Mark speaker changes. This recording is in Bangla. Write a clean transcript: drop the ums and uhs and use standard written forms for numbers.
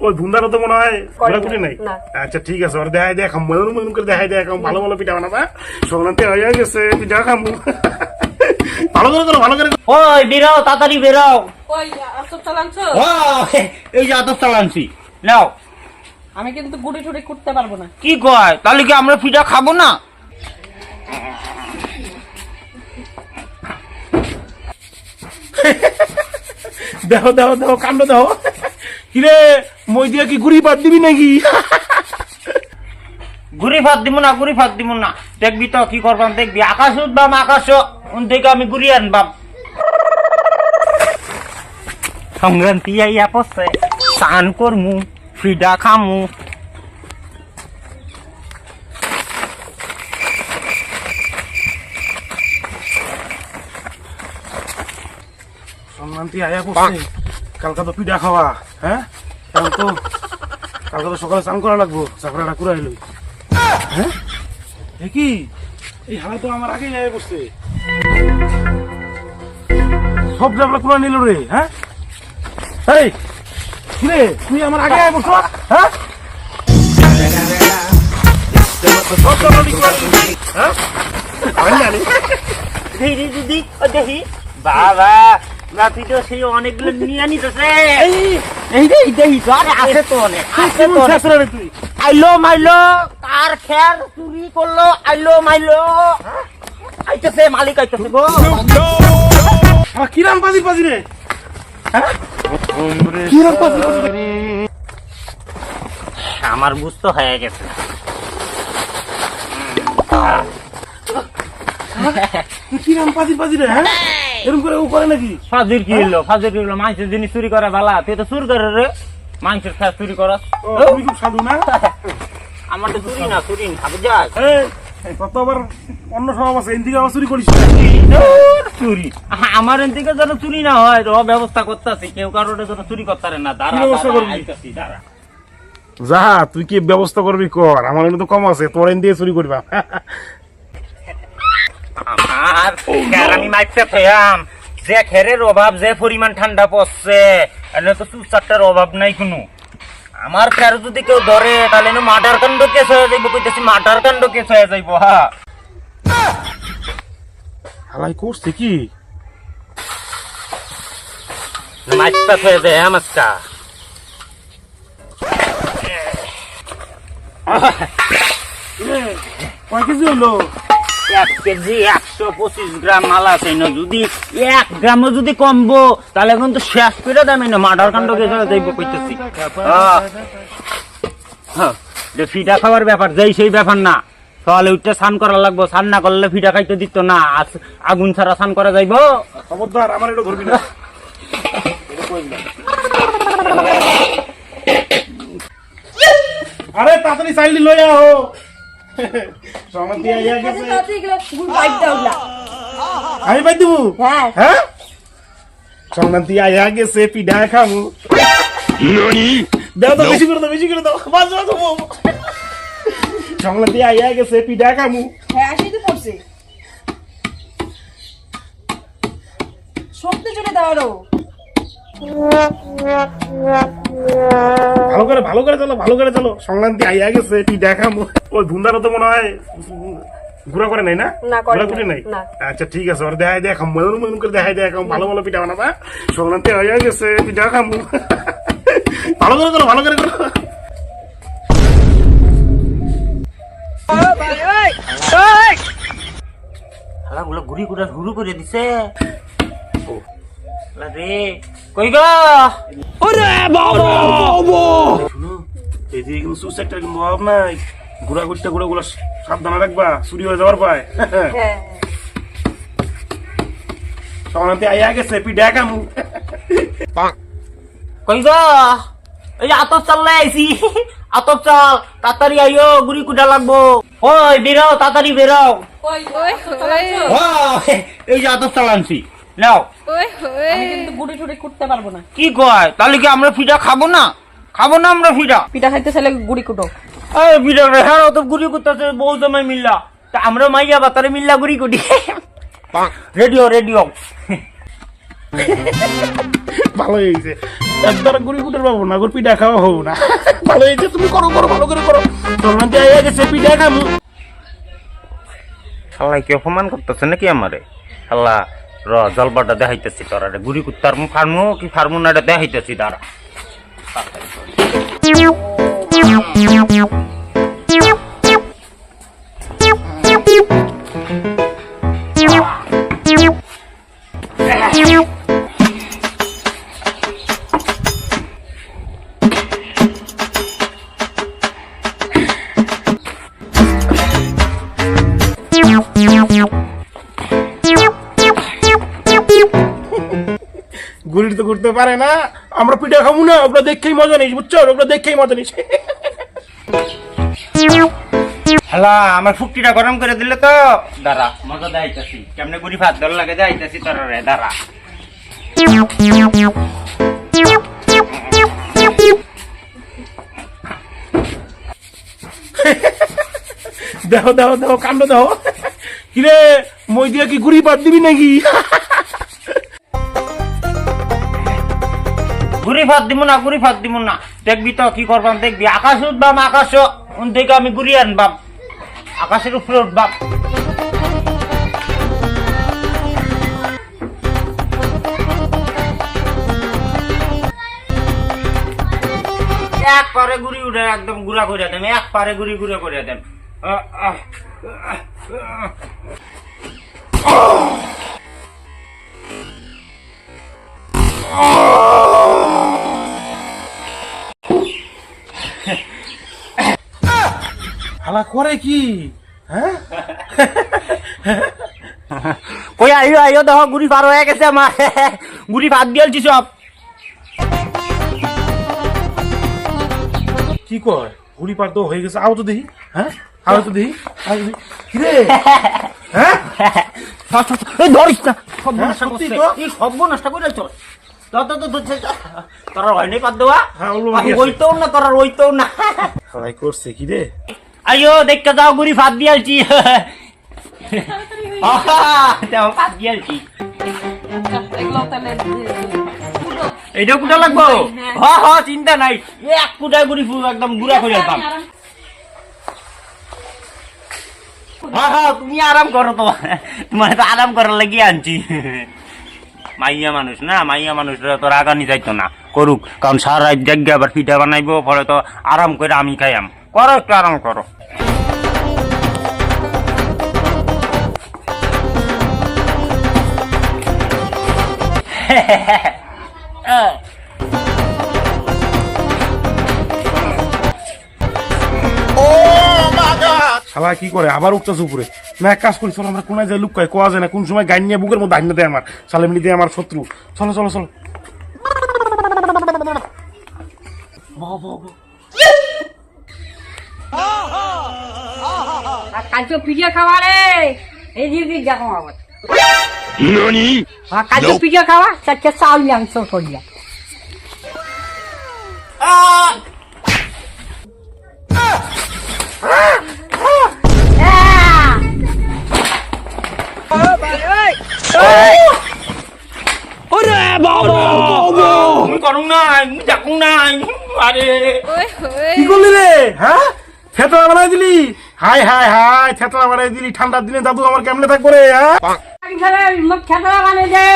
Speaker 1: ওই ভুন্দারও তো মনে হয় ঘোরাঘুরি নাই। আচ্ছা ঠিক আছে, ওর দেখাই দেখাম, মজন মজন করে দেখাই দেখাম, ভালো ভালো পিঠা বানাবা। সংক্রান্তি হয়ে গেছে, পিঠা খামু। ভালো করে করো, ভালো করে।
Speaker 2: ওই বেরাও, তাড়াতাড়ি বেরাও।
Speaker 3: ওই আতপ চালানছো?
Speaker 2: এই যে আতপ চালানছি, নাও।
Speaker 3: আমি কিন্তু গুড়ি টুড়ি করতে পারবো না।
Speaker 2: কি কয়, তাহলে কি আমরা পিঠা খাবো না?
Speaker 1: দেখো দেখো দেখো, কাণ্ড দেখো। কিরে মই দিয়ে কি গুড়ি পাত দিবি নাকি?
Speaker 2: গুড়ি ভাত দিব না, গুড়ি ভাত দিব না। দেখবি তো কি করবাম, দেখবি আকাশ উঠবাম, আকাশ থেকে আমি গুড়ি আনবাম। সংক্রান্তি আইয়া পড়ছে, স্নান করমু, পিঠা খামু।
Speaker 1: সংক্রান্তি আয়া পড়ছে, কালকা তো পিঠা খাওয়া। হ্যাঁ এখন তো কালকে তো সকালে স্নান করা লাগবো, চাকরাটা করে আইলো। হ্যাঁ কি এই হালা তো আমার আগেই আয়া পড়ছে, সব জায়গা করে নিল রে। হ্যাঁ এই কিরে তুই আমার আগে আয়া পড়ছ? হ্যাঁ
Speaker 2: দেখি বাবা, তুই তো সেই অনেকগুলো নিয়ে নিতেছে। আছে তো অনেক,
Speaker 1: তুই
Speaker 2: আইলো মাইলো, কার খের চুরি করলো, আইলো মাইলো, আইতেছে মালিক, আইতেছে গো।
Speaker 1: কিরাম বাজি বাজি রে, কিরাম বাজি বাজি রে।
Speaker 2: আমার বুঝতে হয়ে গেছে।
Speaker 1: কিরাম বাজি বাজি রে। হ্যাঁ এরকম করে ও করে নাকি?
Speaker 2: ফাজির কি হলো, ফাজির কি হলো? মানুষের জিনিস চুরি করা ভালা, তুই তো চুরি করে রে, মানুষের খেয়াল চুরি করা।
Speaker 1: তুমি খুব সাধু না?
Speaker 2: আমার তো চুরি না, চুরি খাবে যায়
Speaker 1: কত আবার অন্য স্বভাব আছে, এদিকে আবার চুরি করিস।
Speaker 2: চুরি আমার এদিকে যেন চুরি না হয়, তো ব্যবস্থা করতে আছি, কেউ কারোর যেন চুরি করতে পারে না। দাঁড়া
Speaker 1: ব্যবস্থা করবি?
Speaker 2: আইতাছি, দাঁড়া।
Speaker 1: যা তুই কি ব্যবস্থা করবি কর, আমার এনে তো কম আছে, তোর এন দিয়ে চুরি করবা।
Speaker 2: আমার খের আমি মাইপে পেয়াম, যে খেরের অভাব, যে পরিমাণ ঠান্ডা পড়ছে, এনে তো চুপচাপটার অভাব নাই কোনো। আমার খের যদি কেউ ধরে তাহলে মাটার কাণ্ড কেস হয়ে যাইব, কইতেছি মাটার কাণ্ড কেস হয়ে যাইব। হ্যাঁ
Speaker 1: হালাই করছে কি?
Speaker 2: মাইপে হয়ে যায় আমারটা।
Speaker 1: কয় কেজি হলো?
Speaker 2: 1 কেজি 125 গ্রাম মাল আছে না, যদি 1 গ্রামও যদি কমবো তাহলে কিন্তু শেষ করে দেবে না, মাটার কাণ্ড কেস হয়ে যাইব কইতেছি। ফিটা খাওয়ার ব্যাপার, যেই সেই ব্যাপার না। সকালে উঠতে স্নান করা লাগবো, স্নান না করলে ফিটা খাইতে দিত না। আগুন ছাড়া স্নান করা যাইব?
Speaker 1: খবরদার আমার এটা ধরবি না। আরে তাড়াতাড়ি চাইলি লই আও। আমি পাই দিব? হ্যাঁ সংক্রান্তি আয়া গেছে, পিঠা খামু। দাও তো, বেশি করে দাও, বেশি করে দাও। বাস বাস সংক্রান্তি আয়া গেছে, পিঠা খামু।
Speaker 3: হ্যাঁ আসি তো পড়ছে সত্যি চলে দাঁড়ালো।
Speaker 1: ভালো করে ভালো করে চলো, ভালো করে চলো। সংক্রান্তি আইয়া গেছে, পিঠা খামু। ওই ভুন্দারও তো মনে হয় ঘোরা করে নাই না? ঘোরাঘুরি নাই। আচ্ছা ঠিক আছে, ওর দেখাই দেখাম, মজন মজন করে দেখাই দেখাম, ভালো ভালো পিঠা বানাবা। সংক্রান্তি আইয়া গেছে, পিঠা খামু। ভালো করে করো, ভালো করে করো।
Speaker 2: হালাগুলো ঘুরি ঘুরা শুরু করে দিছে রে। কই গো?
Speaker 1: ওরে বাবা বাবা, শুনো এদিকে কিন্তু সুসাইডটার কিন্তু অভাব নাই। ঘোরা ঘুরতে ঘুরে গুলো সাবধানে রাখবা, চুরি হয়ে যাওয়ার পায়। সংক্রান্তি আইয়া গেছে, পিঠা খামু।
Speaker 2: কই গো? এই আতপ চাল আইছি, আতপ চাল, তাড়াতাড়ি আইও, গুড়ি কুটা লাগবো। ওই বেরাও, তাড়াতাড়ি বেরাও।
Speaker 3: ওই আতপ চালানছো?
Speaker 2: এই যে আতপ চাল আনছি, নাও।
Speaker 3: আমি কিন্তু গুড়ি টুড়ি করতে পারবো না।
Speaker 2: কি কয়, তাহলে কি আমরা পিঠা খাবো না? খাবো না আমরা পিঠা?
Speaker 3: পিঠা খাইতে চাইলে গুড়ি কুটো।
Speaker 2: পিঠা হ্যাঁ, অত গুড়ি করতেছে বউ জামাই মিল্লা, তা আমরা মাইয়া বাতারে মিল্লা গুড়ি কুটি। রেডিও রেডিও
Speaker 1: ভালো হয়েছে। একবার গুড়ি কুটের পাবো না, গুড় পিঠা খাওয়া হবো না। ভালো হয়েছে, তুমি করো করো, ভালো করে করো। সংক্রান্তি আইয়া গেছে, পিঠা খামু।
Speaker 2: শালা কি অপমান করতেছে নাকি আমারে? শালা র জলবাটা দেখাইতেছি তোরা রে, গুড়ি কুত্তার ফার্মু কি ফার্মু না এটা দেখাইতেছি দাঁড়া।
Speaker 1: গুড়ি তো করতে পারে না, আমরা পিঠা খামু না, ওগুলো দেখেই মজা নিস, বুঝছো? ওগুলো দেখেই মজা নিস।
Speaker 2: হ্যালা আমার ফুকটিটা গরম করে দিলে তো দাঁড়া, মজা দেখাইতেছি কেমনে গুড়ি ভাত দল লাগে দেখাইতেছি তোরা রে, দাঁড়া।
Speaker 1: দেখো দেখো দেখো, কাণ্ড দেখো। কিরে মই দিয়া কি গুড়ি পাত দিবি নাকি?
Speaker 2: গুড়ি ভাত দিব না, গুড়ি ভাত দিব না, দেখবি তো কি করবাম, দেখবি আকাশ উঠবাম, আকাশ থেকে আমি গুড়ি আনবাম, আকাশের উপরে উঠবাম। এক পারে গুড়ি উঠে একদম গুড়া করে দেন, এক পারে গুড়ি গুঁড়ো করে দেন।
Speaker 1: হালা করে কি? হ্যাঁ,
Speaker 2: কই আইও আইও দেখো গুড়ি পার হয়ে গেছে আমার, গুড়ি ভাত দিয়েছি সব।
Speaker 1: কি কয় গুড়ি পার তো হয়ে গেছে? আও তো দেখি। হ্যাঁ, আও তো দেখি, আও তো দেখি। কিরে হ্যাঁ,
Speaker 2: ধরিস না, সব
Speaker 1: হ্যাঁ,
Speaker 2: নষ্ট
Speaker 1: সত্যি
Speaker 2: করছে,
Speaker 1: তো?
Speaker 2: এই সব নষ্ট করে চল। তোরা হয়নি পাত দেওয়া,
Speaker 1: হ্যাঁ, ওগুলো বাকি আছে।
Speaker 2: ওইতেও না, তোরা ওইতেও না।
Speaker 1: হালাই করছে কি রে?
Speaker 2: আইও দেখতে যাও গুড়ি ভাত দিয়েছি, ভাত দিয়েছি।
Speaker 3: এগুলো তাহলে
Speaker 2: এইটা কুটা লাগবো? হ্যাঁ হ্যাঁ, চিন্তা নাই, এক কুটায় গুড়ি একদম গুড়া করে দাম। হ্যাঁ হ্যাঁ, তুমি আরাম করো, তো তোমার তো আরাম করার লাগিয়ে আনছি। মাইয়া মানুষ না, মাইয়া মানুষরা তো রাগানি যাইতো না, করুক, কারণ সারা রাত জাগিয়ে আবার পিঠা বানাইবো, ফলে তো আরাম করে আমি খাইয়াম। করো একটু আরাম করো।
Speaker 1: শালা কি করে আবার উঠতেছে উপরে? না এক কাজ করি, চলো আমরা কোনায় যাই, লুকায় কোয়া যায় না কোন সময় গাইন নিয়ে বুকের মধ্যে আইনা দেয় আমার, শালা এমনিতে আমার শত্রু। চলো চলো চলো।
Speaker 4: কালকে পিঠা খাওয়া রে, এই যে পিঠা খাওয়া আবার কালকে পিঠা খাওয়া, চারটে চাউল মাংস করিয়া
Speaker 1: কি করলি রে? হ্যাঁ, থেতলা বানাই দিলি? হাই হাই হাই, থেতলা বানাই দিলি ঠান্ডার দিনে। দাদু আমার কেমনে থাকবো রে? হ্যাঁ,
Speaker 4: মুখ খেতে মানে দে।